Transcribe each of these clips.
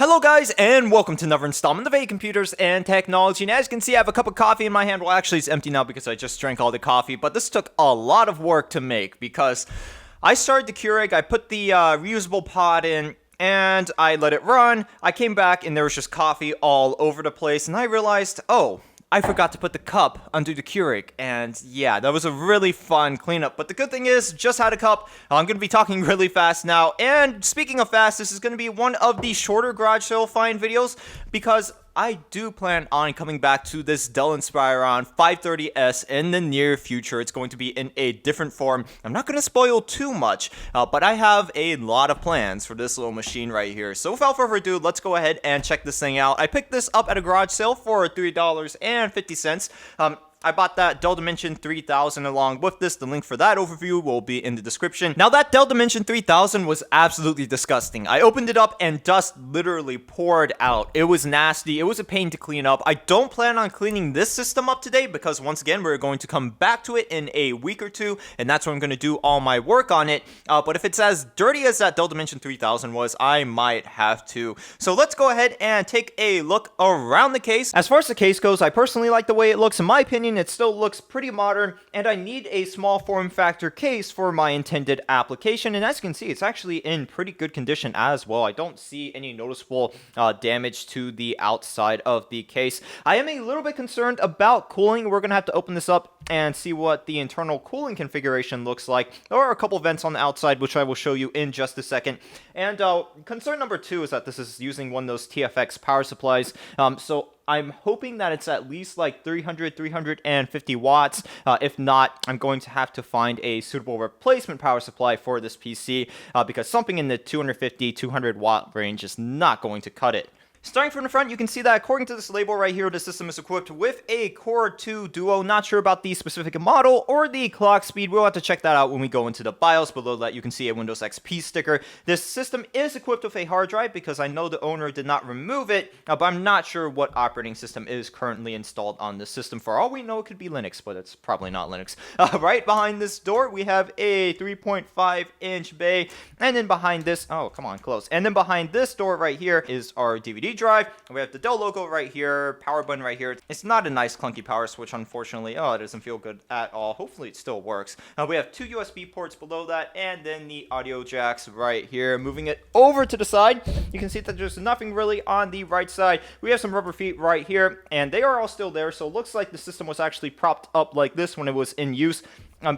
Hello guys, and welcome to another installment of A Computers and Technology. And as you can see, I have a cup of coffee in my hand. Well, actually it's empty now because I just drank all the coffee, but this took a lot of work to make because I started the Keurig, I put the reusable pod in, and I let it run. I came back and there was just coffee all over the place, and I realized, oh, I forgot to put the cup under the Keurig, and yeah, that was a really fun cleanup. But the good thing is, just had a cup. I'm going to be talking really fast now, and speaking of fast, this is going to be one of the shorter garage sale find videos, because I do plan on coming back to this Dell Inspiron 530S in the near future. It's going to be in a different form. I'm not going to spoil too much, but I have a lot of plans for this little machine right here. So without further ado, let's go ahead and check this thing out. I picked this up at a garage sale for $3.50. I bought that Dell Dimension 3000 along with this. The link for that overview will be in the description. Now, that Dell Dimension 3000 was absolutely disgusting. I opened it up and dust literally poured out. It was nasty. It was a pain to clean up. I don't plan on cleaning this system up today because, once again, we're going to come back to it in a week or two, and that's when I'm going to do all my work on it. But if it's as dirty as that Dell Dimension 3000 was, I might have to. So let's go ahead and take a look around the case. As far as the case goes, I personally like the way it looks. In my opinion, it still looks pretty modern, and I need a small form factor case for my intended application. And as you can see, it's actually in pretty good condition as well. I don't see any noticeable damage to the outside of the case. I am a little bit concerned about cooling. We're gonna have to open this up and see what the internal cooling configuration looks like. There are a couple vents on the outside, which I will show you in just a second. And concern number two is that this is using one of those TFX power supplies. So I'm hoping that it's at least like 350 watts. If not, I'm going to have to find a suitable replacement power supply for this PC because something in the 200 watt range is not going to cut it. Starting from the front, you can see that according to this label right here, the system is equipped with a Core 2 Duo. Not sure about the specific model or the clock speed. We'll have to check that out when we go into the BIOS. Below that, you can see a Windows XP sticker. This system is equipped with a hard drive because I know the owner did not remove it, but I'm not sure what operating system is currently installed on this system. For all we know, it could be Linux, but it's probably not Linux. Right behind this door, we have a 3.5-inch bay, and then behind this, oh, come on, close. And then behind this door right here is our DVD drive. We have the Dell logo right here, power button right here. It's not a nice clunky power switch, unfortunately. Oh, it doesn't feel good at all. Hopefully it still works. We have two USB ports below that, and then the audio jacks right here. Moving it over to the side, you can see that there's nothing really on the right side. We have some rubber feet right here, and they are all still there, so it looks like the system was actually propped up like this when it was in use,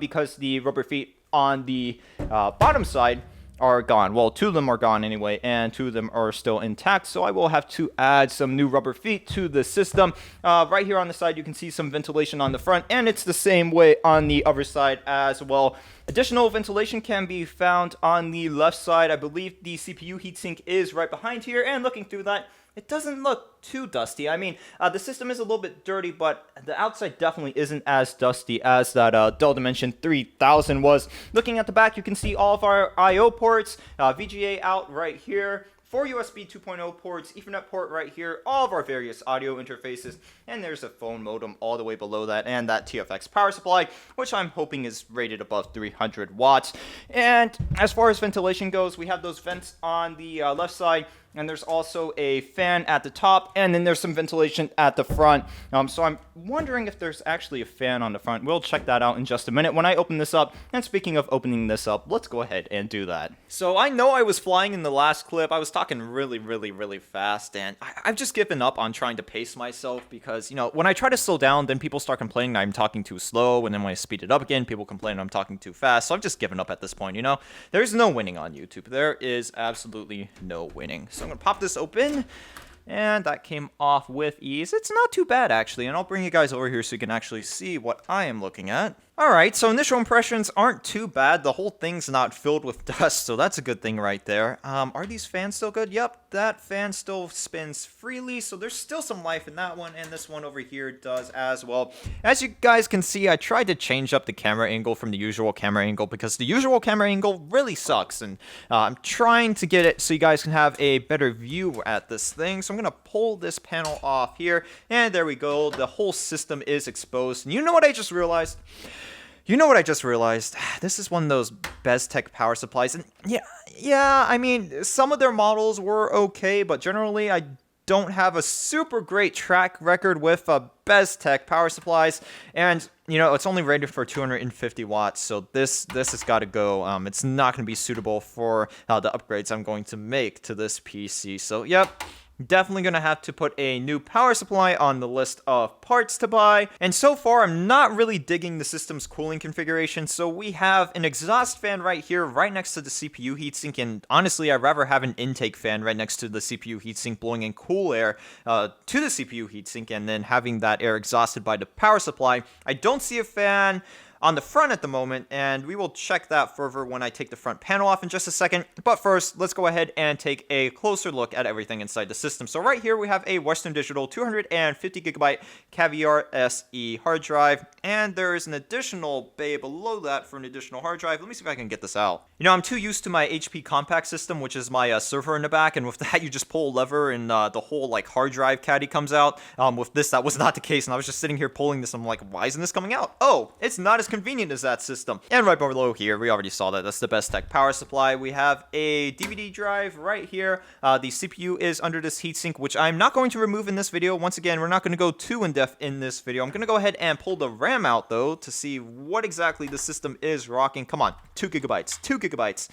because the rubber feet on the bottom side are gone. Well, two of them are gone anyway, and two of them are still intact, so I will have to add some new rubber feet to the system. Right here on the side, you can see some ventilation on the front, and it's the same way on the other side as well. Additional ventilation can be found on the left side. I believe the CPU heatsink is right behind here, and looking through that, it doesn't look too dusty. I mean, the system is a little bit dirty, but the outside definitely isn't as dusty as that Dell Dimension 3000 was. Looking at the back, you can see all of our I/O ports, VGA out right here, 4 USB 2.0 ports, Ethernet port right here, all of our various audio interfaces, and there's a phone modem all the way below that, and that TFX power supply, which I'm hoping is rated above 300 watts. And as far as ventilation goes, we have those vents on the left side, and there's also a fan at the top, and then there's some ventilation at the front. So I'm wondering if there's actually a fan on the front. We'll check that out in just a minute when I open this up. And speaking of opening this up, let's go ahead and do that. So I know I was flying in the last clip. I was talking really fast, and I've just given up on trying to pace myself because, you know, when I try to slow down, then people start complaining that I'm talking too slow, and then when I speed it up again, people complain I'm talking too fast. So I've just given up at this point, you know? There's no winning on YouTube. There is absolutely no winning. So I'm going to pop this open, and that came off with ease. It's not too bad, actually, and I'll bring you guys over here so you can actually see what I am looking at. Alright, so initial impressions aren't too bad. The whole thing's not filled with dust, so that's a good thing right there. Are these fans still good? Yep, that fan still spins freely, so there's still some life in that one, and this one over here does as well. As you guys can see, I tried to change up the camera angle from the usual camera angle because the usual camera angle really sucks, and I'm trying to get it so you guys can have a better view at this thing. So I'm going to pull this panel off here, and there we go. The whole system is exposed, and you know what I just realized? You know what I just realized? This is one of those Bestec power supplies, and yeah, I mean, some of their models were okay, but generally I don't have a super great track record with Bestec power supplies, and you know, it's only rated for 250 watts, so this has got to go. It's not going to be suitable for the upgrades I'm going to make to this PC, so yep. Definitely going to have to put a new power supply on the list of parts to buy. And so far, I'm not really digging the system's cooling configuration. So we have an exhaust fan right here, right next to the CPU heatsink. And honestly, I'd rather have an intake fan right next to the CPU heatsink blowing in cool air to the CPU heatsink and then having that air exhausted by the power supply. I don't see a fan on the front at the moment, and we will check that further when I take the front panel off in just a second. But first, let's go ahead and take a closer look at everything inside the system. So right here we have a Western Digital 250GB Caviar SE hard drive, and there is an additional bay below that for an additional hard drive. Let me see if I can get this out. You know, I'm too used to my HP compact system, which is my server in the back, and with that you just pull a lever and the whole like hard drive caddy comes out. With this, that was not the case, and I was just sitting here pulling this. I'm like, why isn't this coming out? Oh, it's not as convenient as that system. And right below here, we already saw that. That's the Bestec power supply. We have a DVD drive right here. The CPU is under this heatsink, which I'm not going to remove in this video. Once again, we're not going to go too in-depth in this video. I'm going to go ahead and pull the RAM out, though, to see what exactly the system is rocking. Come on, 2 gigabytes, 2 gigabytes.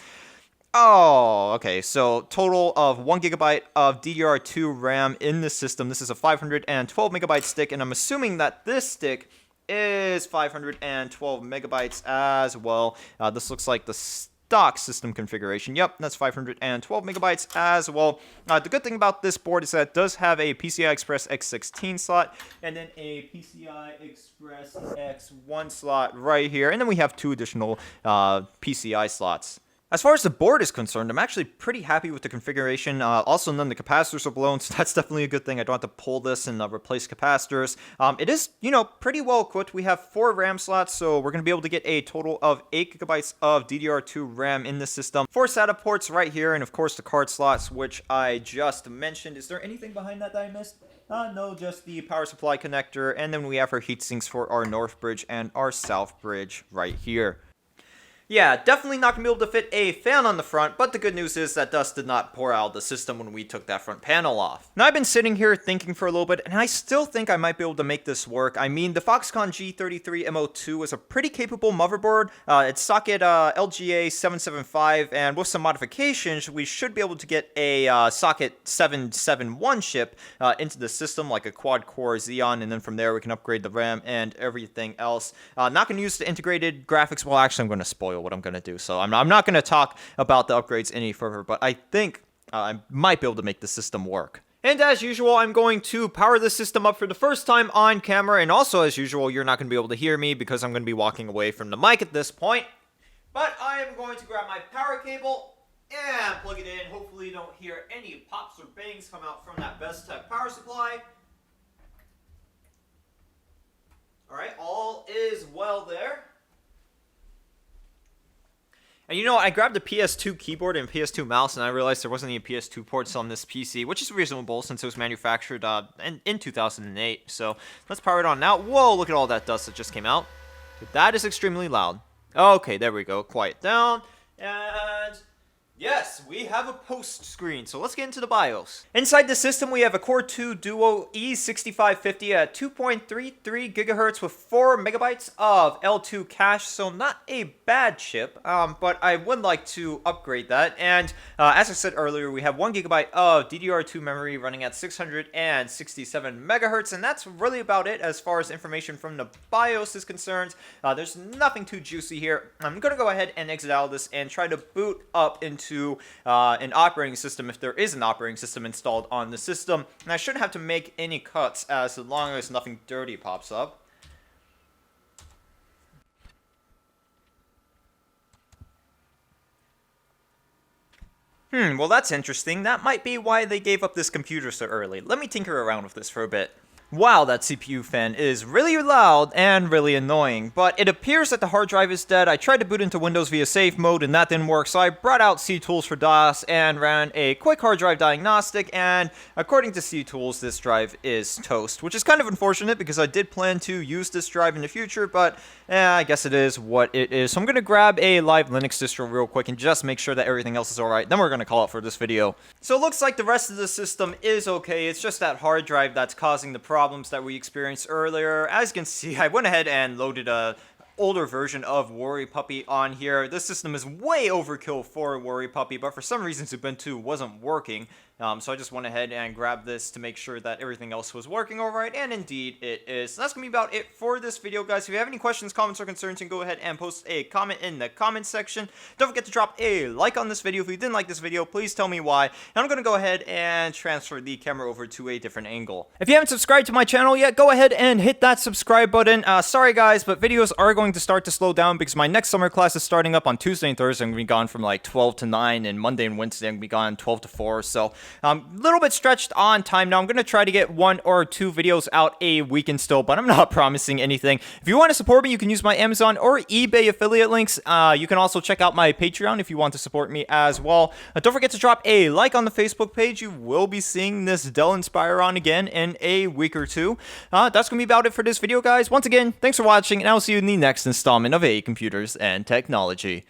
Oh, okay, so total of 1 gigabyte of DDR2 RAM in this system. This is a 512 megabyte stick, and I'm assuming that this stick is 512 megabytes as well. This looks like the stock system configuration. Yep, that's 512 megabytes as well. The good thing about this board is that it does have a PCI Express X16 slot and then a PCI Express X1 slot right here. And then we have 2 additional PCI slots. As far as the board is concerned, I'm actually pretty happy with the configuration. Also, none of the capacitors are blown, so that's definitely a good thing. I don't have to pull this and replace capacitors. It is, you know, pretty well equipped. We have 4 RAM slots, so we're going to be able to get a total of 8 gigabytes of DDR2 RAM in the system. 4 SATA ports right here, and of course the card slots, which I just mentioned. Is there anything behind that I missed? No, just the power supply connector, and then we have our heat sinks for our north bridge and our south bridge right here. Yeah, definitely not going to be able to fit a fan on the front, but the good news is that dust did not pour out of the system when we took that front panel off. Now, I've been sitting here thinking for a little bit, and I still think I might be able to make this work. I mean, the Foxconn G33MO2 is a pretty capable motherboard. It's socket LGA 775, and with some modifications, we should be able to get a socket 771 chip into the system, like a quad-core Xeon, and then from there we can upgrade the RAM and everything else. Not going to use the integrated graphics. Well, actually, I'm going to spoil what I'm going to do, so I'm not going to talk about the upgrades any further, but I think I might be able to make the system work. And as usual, I'm going to power the system up for the first time on camera, and also as usual, you're not going to be able to hear me because I'm going to be walking away from the mic at this point. But I am going to grab my power cable and plug it in. Hopefully you don't hear any pops or bangs come out from that Bestec power supply. Alright, all is well there. And you know, I grabbed the PS2 keyboard and PS2 mouse, and I realized there wasn't any PS2 ports on this PC, which is reasonable since it was manufactured in 2008. So let's power it on now. Whoa, look at all that dust that just came out. That is extremely loud. Okay, there we go. Quiet down. And yes, we have a post screen, so let's get into the BIOS. Inside the system, we have a Core 2 Duo E6550 at 2.33 gigahertz with 4 megabytes of L2 cache, so not a bad chip, but I would like to upgrade that. And as I said earlier, we have 1 gigabyte of DDR2 memory running at 667 megahertz, and that's really about it as far as information from the BIOS is concerned. There's nothing too juicy here. I'm going to go ahead and exit out of this and try to boot up into an operating system if there is an operating system installed on the system. And I shouldn't have to make any cuts as long as nothing dirty pops up. Well, that's interesting. That might be why they gave up this computer so early. Let me tinker around with this for a bit. Wow, that CPU fan is really loud and really annoying, but it appears that the hard drive is dead. I tried to boot into Windows via safe mode and that didn't work, so I brought out ctools for DOS and ran a quick hard drive diagnostic, and according to ctools, this drive is toast, which is kind of unfortunate because I did plan to use this drive in the future, but I guess it is what it is. So I'm going to grab a live Linux distro real quick and just make sure that everything else is alright, then we're going to call it for this video. So it looks like the rest of the system is okay, it's just that hard drive that's causing the problems that we experienced earlier. As you can see, I went ahead and loaded a older version of Worry Puppy on here. This system is way overkill for Worry Puppy, but for some reason Ubuntu wasn't working. So I just went ahead and grabbed this to make sure that everything else was working alright, and indeed it is. So that's going to be about it for this video, guys. If you have any questions, comments, or concerns, you can go ahead and post a comment in the comment section. Don't forget to drop a like on this video. If you didn't like this video, please tell me why. And I'm going to go ahead and transfer the camera over to a different angle. If you haven't subscribed to my channel yet, go ahead and hit that subscribe button. Sorry guys, but videos are going to start to slow down because my next summer class is starting up on Tuesday and Thursday. I'm going to be gone from like 12 to 9, and Monday and Wednesday I'm going to be gone 12 to 4. So a little bit stretched on time now. I'm going to try to get 1 or 2 videos out a weekend still, but I'm not promising anything. If you want to support me, you can use my Amazon or eBay affiliate links. You can also check out my Patreon if you want to support me as well. Don't forget to drop a like on the Facebook page. You will be seeing this Dell Inspiron again in a week or two. That's going to be about it for this video, guys. Once again, thanks for watching, and I'll see you in the next installment of A Computers and Technology.